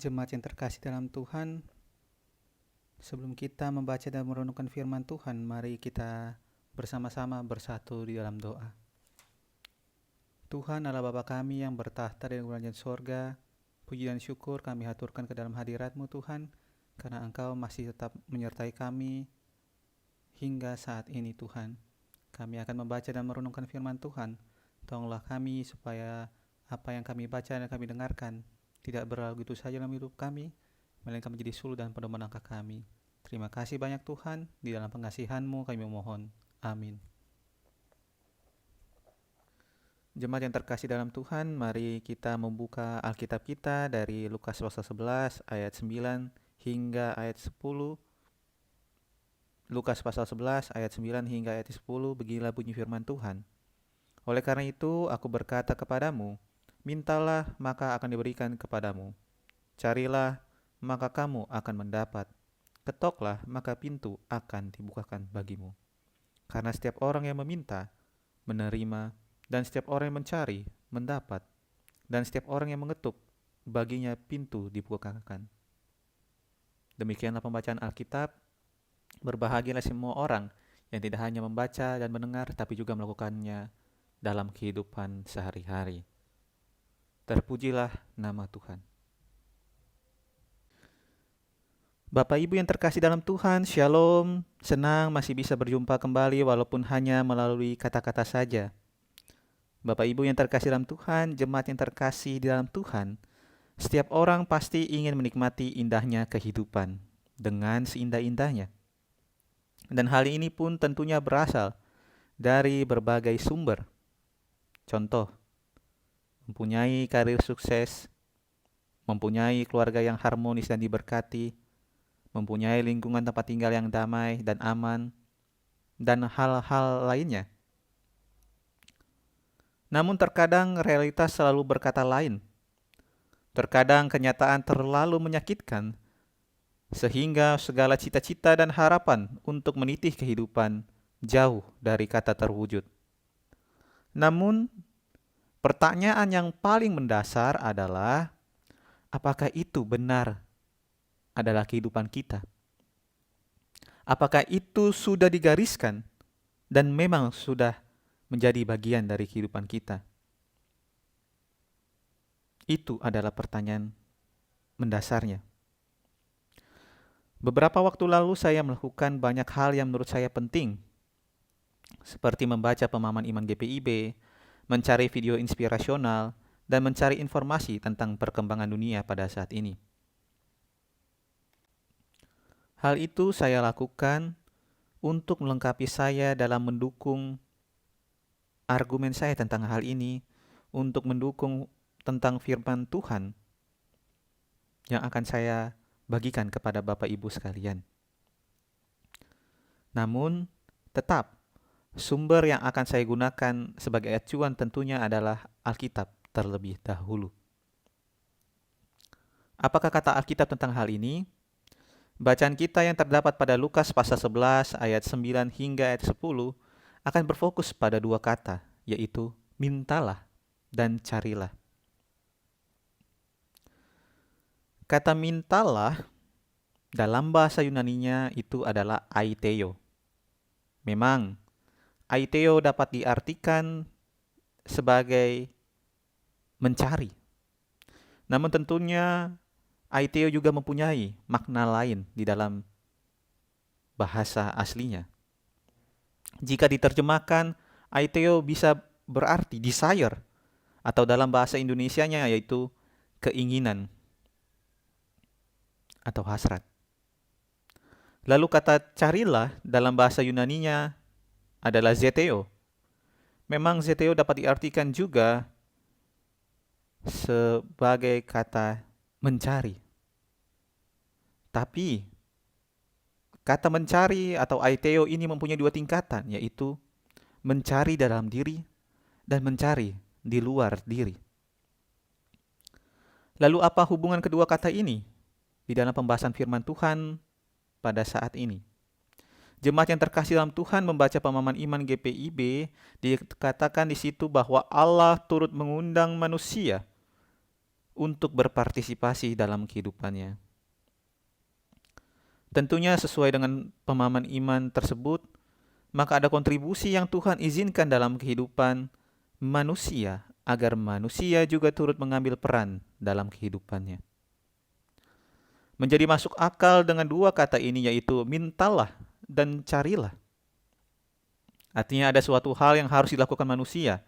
Jemaat yang terkasih dalam Tuhan, sebelum kita membaca dan merenungkan firman Tuhan, mari kita bersama-sama bersatu di dalam doa. Tuhan Allah Bapa kami yang bertahta di kerajaan sorga, puji dan syukur kami haturkan ke dalam hadirat-Mu Tuhan, karena Engkau masih tetap menyertai kami hingga saat ini Tuhan. Kami akan membaca dan merenungkan firman Tuhan. Tolonglah kami supaya apa yang kami baca dan kami dengarkan tidak berlalu gitu saja dalam hidup kami, melainkan menjadi suluh dan pedoman langkah kami. Terima kasih banyak Tuhan, di dalam pengasihan-Mu kami memohon. Amin. Jemaat yang terkasih dalam Tuhan, mari kita membuka Alkitab kita dari Lukas pasal 11 ayat 9 hingga ayat 10. Lukas pasal 11 ayat 9 hingga ayat 10, beginilah bunyi firman Tuhan. Oleh karena itu, aku berkata kepadamu, mintalah maka akan diberikan kepadamu. Carilah maka kamu akan mendapat. Ketoklah maka pintu akan dibukakan bagimu. Karena setiap orang yang meminta, menerima, dan setiap orang yang mencari, mendapat. Dan setiap orang yang mengetuk, baginya pintu dibukakan. Demikianlah pembacaan Alkitab. Berbahagialah semua orang yang tidak hanya membaca dan mendengar, tapi juga melakukannya dalam kehidupan sehari-hari. Terpujilah nama Tuhan. Bapak Ibu yang terkasih dalam Tuhan, Shalom. Senang masih bisa berjumpa kembali walaupun hanya melalui kata-kata saja. Bapak Ibu yang terkasih dalam Tuhan, jemaat yang terkasih di dalam Tuhan, setiap orang pasti ingin menikmati indahnya kehidupan dengan seindah-indahnya. Dan hal ini pun tentunya berasal dari berbagai sumber. Contoh, mempunyai karir sukses, mempunyai keluarga yang harmonis dan diberkati, mempunyai lingkungan tempat tinggal yang damai dan aman, dan hal-hal lainnya. Namun terkadang realitas selalu berkata lain. Terkadang kenyataan terlalu menyakitkan, sehingga segala cita-cita dan harapan untuk meniti kehidupan jauh dari kata terwujud. Namun, pertanyaan yang paling mendasar adalah, apakah itu benar adalah kehidupan kita? Apakah itu sudah digariskan dan memang sudah menjadi bagian dari kehidupan kita? Itu adalah pertanyaan mendasarnya. Beberapa waktu lalu saya melakukan banyak hal yang menurut saya penting, seperti membaca pemahaman iman GPIB, mencari video inspirasional, dan mencari informasi tentang perkembangan dunia pada saat ini. Hal itu saya lakukan untuk melengkapi saya dalam mendukung argumen saya tentang hal ini, untuk mendukung tentang firman Tuhan yang akan saya bagikan kepada Bapak Ibu sekalian. Namun, tetap sumber yang akan saya gunakan sebagai acuan tentunya adalah Alkitab terlebih dahulu. Apakah kata Alkitab tentang hal ini? Bacaan kita yang terdapat pada Lukas pasal 11 ayat 9 hingga ayat 10 akan berfokus pada dua kata, yaitu mintalah dan carilah. Kata mintalah dalam bahasa Yunaninya itu adalah aiteo. Memang, aiteo dapat diartikan sebagai mencari. Namun tentunya aiteo juga mempunyai makna lain di dalam bahasa aslinya. Jika diterjemahkan, aiteo bisa berarti desire, atau dalam bahasa Indonesianya yaitu keinginan atau hasrat. Lalu kata carilah dalam bahasa Yunaninya adalah zeteo. Memang zeteo dapat diartikan juga sebagai kata mencari. Tapi kata mencari atau aiteo ini mempunyai dua tingkatan, yaitu mencari dalam diri dan mencari di luar diri. Lalu apa hubungan kedua kata ini di dalam pembahasan firman Tuhan pada saat ini? Jemaat yang terkasih dalam Tuhan membaca pemahaman iman GPIB, dikatakan di situ bahwa Allah turut mengundang manusia untuk berpartisipasi dalam kehidupannya. Tentunya sesuai dengan pemahaman iman tersebut, maka ada kontribusi yang Tuhan izinkan dalam kehidupan manusia, agar manusia juga turut mengambil peran dalam kehidupannya. Menjadi masuk akal dengan dua kata ini, yaitu mintalah dan carilah. Artinya ada suatu hal yang harus dilakukan manusia.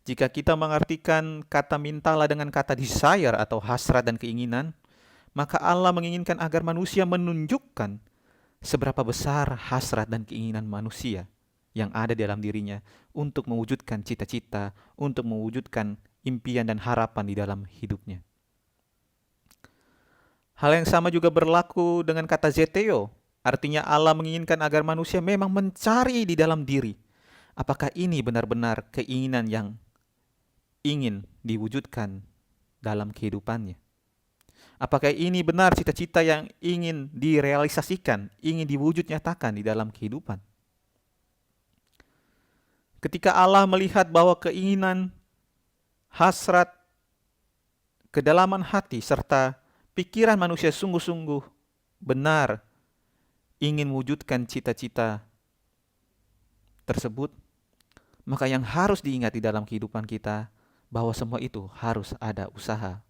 Jika kita mengartikan kata mintalah dengan kata desire atau hasrat dan keinginan, maka Allah menginginkan agar manusia menunjukkan seberapa besar hasrat dan keinginan manusia yang ada di dalam dirinya untuk mewujudkan cita-cita, untuk mewujudkan impian dan harapan di dalam hidupnya. Hal yang sama juga berlaku dengan kata zeteo, artinya Allah menginginkan agar manusia memang mencari di dalam diri. Apakah ini benar-benar keinginan yang ingin diwujudkan dalam kehidupannya? Apakah ini benar cita-cita yang ingin direalisasikan, ingin diwujud nyatakan di dalam kehidupan? Ketika Allah melihat bahwa keinginan, hasrat, kedalaman hati, serta pikiran manusia sungguh-sungguh benar ingin mewujudkan cita-cita tersebut, maka yang harus diingat di dalam kehidupan kita bahwa semua itu harus ada usaha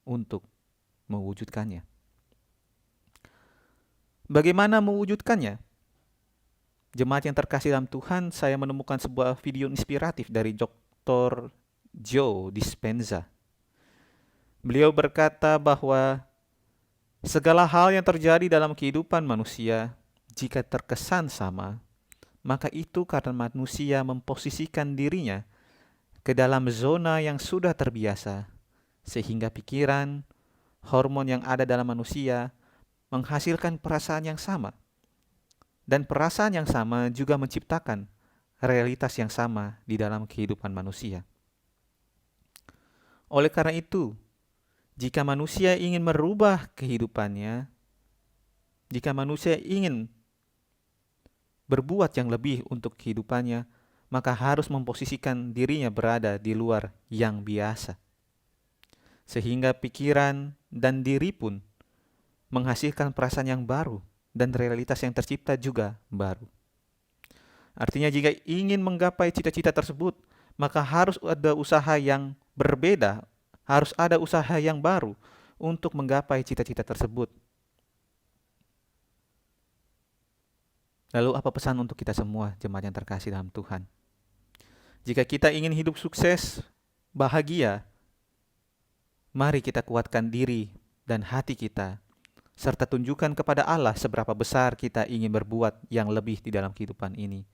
untuk mewujudkannya. Bagaimana mewujudkannya? Jemaat yang terkasih dalam Tuhan, saya menemukan sebuah video inspiratif dari Dr. Joe Dispenza. Beliau berkata bahwa segala hal yang terjadi dalam kehidupan manusia, jika terkesan sama, maka itu karena manusia memposisikan dirinya ke dalam zona yang sudah terbiasa, sehingga pikiran, hormon yang ada dalam manusia menghasilkan perasaan yang sama. Dan perasaan yang sama juga menciptakan realitas yang sama di dalam kehidupan manusia. Oleh karena itu, jika manusia ingin merubah kehidupannya, jika manusia ingin berbuat yang lebih untuk kehidupannya, maka harus memposisikan dirinya berada di luar yang biasa. Sehingga pikiran dan diri pun menghasilkan perasaan yang baru dan realitas yang tercipta juga baru. Artinya jika ingin menggapai cita-cita tersebut, maka harus ada usaha yang berbeda, harus ada usaha yang baru untuk menggapai cita-cita tersebut. Lalu apa pesan untuk kita semua, jemaat yang terkasih dalam Tuhan? Jika kita ingin hidup sukses, bahagia, mari kita kuatkan diri dan hati kita, serta tunjukkan kepada Allah seberapa besar kita ingin berbuat yang lebih di dalam kehidupan ini.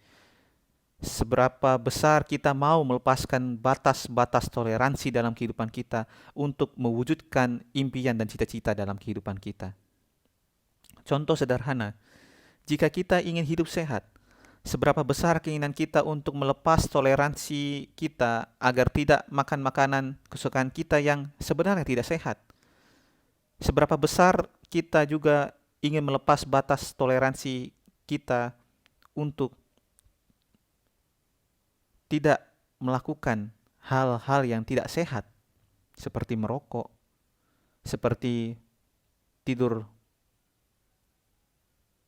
Seberapa besar kita mau melepaskan batas-batas toleransi dalam kehidupan kita untuk mewujudkan impian dan cita-cita dalam kehidupan kita. Contoh sederhana, jika kita ingin hidup sehat, seberapa besar keinginan kita untuk melepas toleransi kita agar tidak makan makanan kesukaan kita yang sebenarnya tidak sehat. Seberapa besar kita juga ingin melepas batas toleransi kita untuk tidak melakukan hal-hal yang tidak sehat, seperti merokok, seperti tidur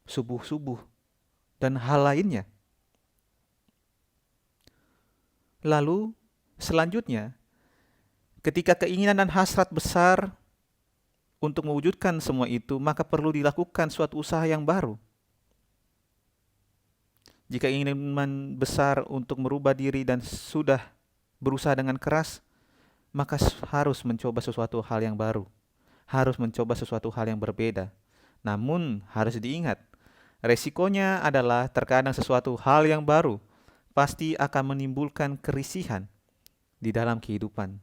subuh-subuh, dan hal lainnya. Lalu selanjutnya, ketika keinginan dan hasrat besar untuk mewujudkan semua itu, maka perlu dilakukan suatu usaha yang baru. Jika ingin besar untuk merubah diri dan sudah berusaha dengan keras, maka harus mencoba sesuatu hal yang baru. Harus mencoba sesuatu hal yang berbeda. Namun harus diingat, resikonya adalah terkadang sesuatu hal yang baru pasti akan menimbulkan kerisihan di dalam kehidupan.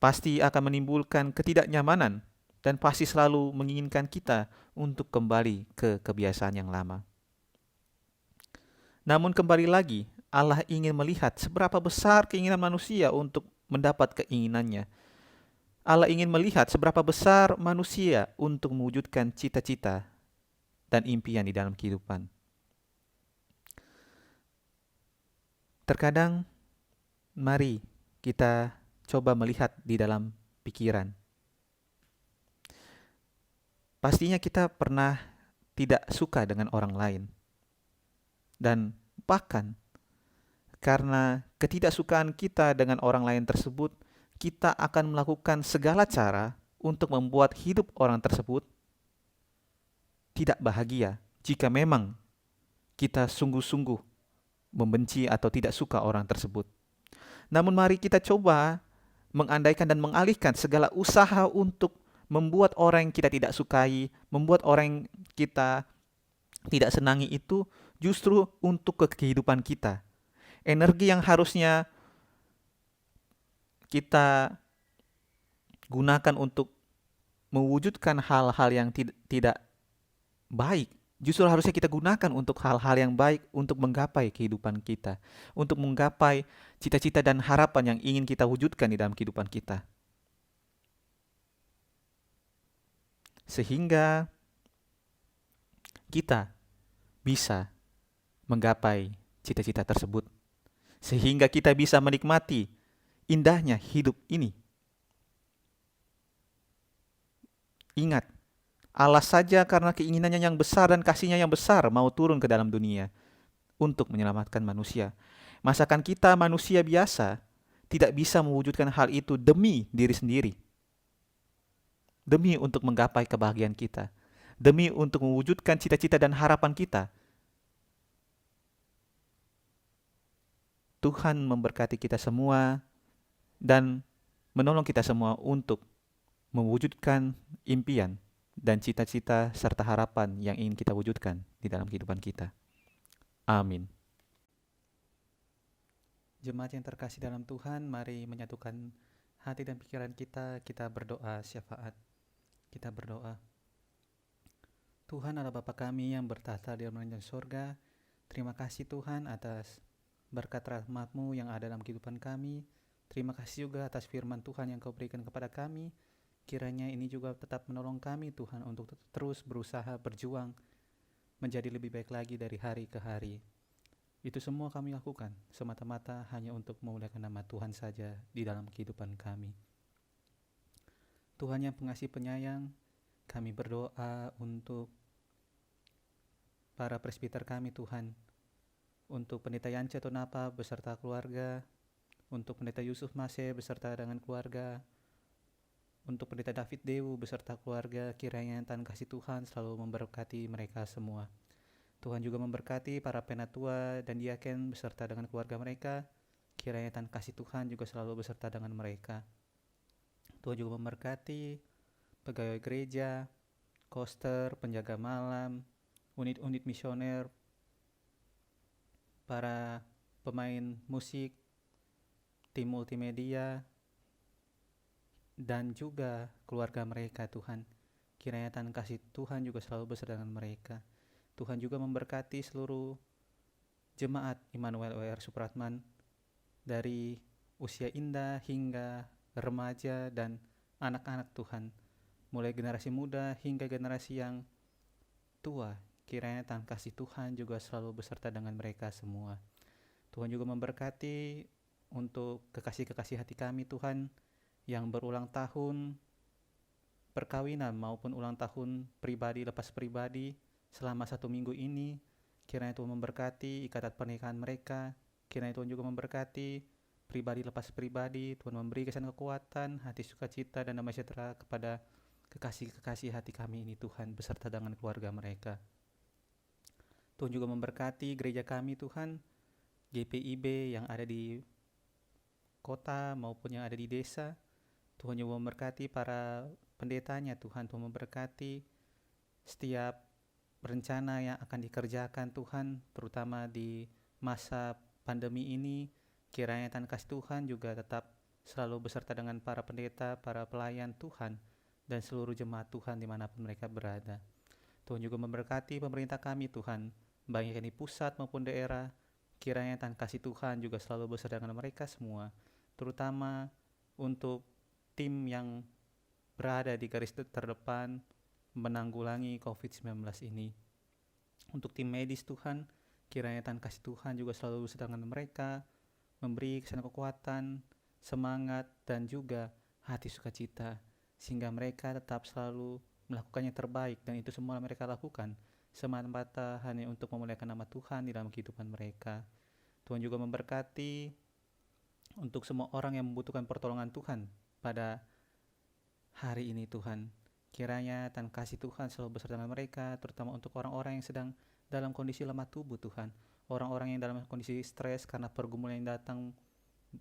Pasti akan menimbulkan ketidaknyamanan dan pasti selalu menginginkan kita untuk kembali ke kebiasaan yang lama. Namun kembali lagi, Allah ingin melihat seberapa besar keinginan manusia untuk mendapat keinginannya. Allah ingin melihat seberapa besar manusia untuk mewujudkan cita-cita dan impian di dalam kehidupan. Terkadang, mari kita coba melihat di dalam pikiran. Pastinya kita pernah tidak suka dengan orang lain. Dan bahkan karena ketidaksukaan kita dengan orang lain tersebut, kita akan melakukan segala cara untuk membuat hidup orang tersebut tidak bahagia jika memang kita sungguh-sungguh membenci atau tidak suka orang tersebut. Namun mari kita coba mengandaikan dan mengalihkan segala usaha untuk membuat orang yang kita tidak sukai, membuat orang yang kita tidak senangi itu justru untuk kehidupan kita. Energi yang harusnya kita gunakan untuk mewujudkan hal-hal yang tidak baik, justru harusnya kita gunakan untuk hal-hal yang baik, untuk menggapai kehidupan kita, untuk menggapai cita-cita dan harapan yang ingin kita wujudkan di dalam kehidupan kita. Sehingga kita bisa menggapai cita-cita tersebut. Sehingga kita bisa menikmati indahnya hidup ini. Ingat, Allah saja karena keinginannya yang besar dan kasihnya yang besar mau turun ke dalam dunia untuk menyelamatkan manusia. Masakan kita manusia biasa tidak bisa mewujudkan hal itu demi diri sendiri. Demi untuk menggapai kebahagiaan kita. Demi untuk mewujudkan cita-cita dan harapan kita. Tuhan memberkati kita semua dan menolong kita semua untuk mewujudkan impian dan cita-cita serta harapan yang ingin kita wujudkan di dalam kehidupan kita. Amin. Jemaat yang terkasih dalam Tuhan, mari menyatukan hati dan pikiran kita berdoa syafaat. Kita berdoa. Tuhan adalah Bapa kami yang bertahta di dalam surga. Terima kasih Tuhan atas berkat rahmat-Mu yang ada dalam kehidupan kami. Terima kasih juga atas firman Tuhan yang Kau berikan kepada kami. Kiranya ini juga tetap menolong kami Tuhan untuk terus berusaha berjuang menjadi lebih baik lagi dari hari ke hari. Itu semua kami lakukan semata-mata hanya untuk memuliakan nama Tuhan saja di dalam kehidupan kami. Tuhan yang pengasih penyayang, kami berdoa untuk para presbiter kami Tuhan, untuk Pendeta Yance Tonapa beserta keluarga, untuk Pendeta Yusuf Mase beserta dengan keluarga, untuk Pendeta David Dewu beserta keluarga, kiranya Tuhan kasih Tuhan selalu memberkati mereka semua. Tuhan juga memberkati para penatua dan diaken beserta dengan keluarga mereka, kiranya Tuhan kasih Tuhan juga selalu beserta dengan mereka. Tuhan juga memberkati pegawai gereja, koster, penjaga malam, unit-unit misioner, para pemain musik, tim multimedia, dan juga keluarga mereka Tuhan. Kiranya Tuhan kasih Tuhan juga selalu beserta dengan mereka. Tuhan juga memberkati seluruh jemaat Immanuel OR Supratman dari usia indah hingga remaja dan anak-anak Tuhan, mulai generasi muda hingga generasi yang tua. Kiranya Tuhan kasih Tuhan juga selalu beserta dengan mereka semua. Tuhan juga memberkati untuk kekasih-kekasih hati kami Tuhan yang berulang tahun perkawinan maupun ulang tahun pribadi lepas pribadi selama 1 minggu ini. Kiranya Tuhan memberkati ikatan pernikahan mereka. Kiranya Tuhan juga memberkati pribadi lepas pribadi. Tuhan memberi kesan kekuatan, hati sukacita dan damai sejahtera kepada kekasih-kekasih hati kami ini Tuhan beserta dengan keluarga mereka. Tuhan juga memberkati gereja kami Tuhan, GPIB yang ada di kota maupun yang ada di desa. Tuhan juga memberkati para pendetanya Tuhan. Tuhan memberkati setiap rencana yang akan dikerjakan Tuhan, terutama di masa pandemi ini. Kiranya Tuhan kasih Tuhan juga tetap selalu beserta dengan para pendeta, para pelayan Tuhan, dan seluruh jemaat Tuhan dimanapun mereka berada. Tuhan juga memberkati pemerintah kami Tuhan, baik yang di pusat maupun daerah. Kiranya Tuhan kasih Tuhan juga selalu beserta dengan mereka semua, terutama untuk tim yang berada di garis terdepan menanggulangi COVID-19 ini. Untuk tim medis Tuhan, kiranya Tuhan kasih Tuhan juga selalu beserta dengan mereka, memberi kesan kekuatan, semangat, dan juga hati sukacita, sehingga mereka tetap selalu melakukan yang terbaik, dan itu semua mereka lakukan semata-mata hanya untuk memuliakan nama Tuhan di dalam kehidupan mereka. Tuhan juga memberkati untuk semua orang yang membutuhkan pertolongan Tuhan pada hari ini Tuhan. Kiranya dan kasih Tuhan selalu beserta dengan mereka, terutama untuk orang-orang yang sedang dalam kondisi lemah tubuh Tuhan. Orang-orang yang dalam kondisi stres karena pergumulan yang datang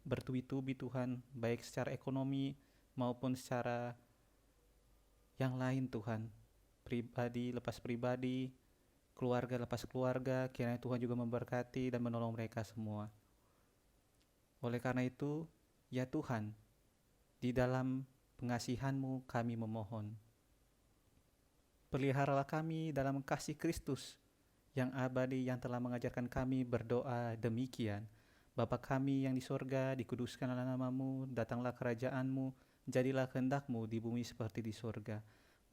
bertubi-tubi Tuhan, baik secara ekonomi maupun secara yang lain Tuhan. Pribadi lepas pribadi, keluarga lepas keluarga, kiranya Tuhan juga memberkati dan menolong mereka semua. Oleh karena itu, ya Tuhan, di dalam pengasihan-Mu kami memohon. Peliharalah kami dalam kasih Kristus yang abadi yang telah mengajarkan kami berdoa demikian. Bapa kami yang di sorga, dikuduskanlah nama-Mu, datanglah kerajaan-Mu, jadilah kehendak-Mu di bumi seperti di sorga.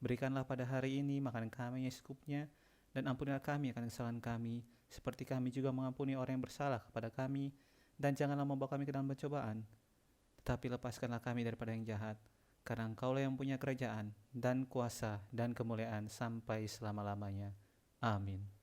Berikanlah pada hari ini makanan kami yang secukupnya, dan ampunilah kami akan kesalahan kami, seperti kami juga mengampuni orang yang bersalah kepada kami, dan janganlah membawa kami ke dalam pencobaan, tetapi lepaskanlah kami daripada yang jahat, karena Engkaulah yang punya kerajaan, dan kuasa, dan kemuliaan sampai selama-lamanya. Amin.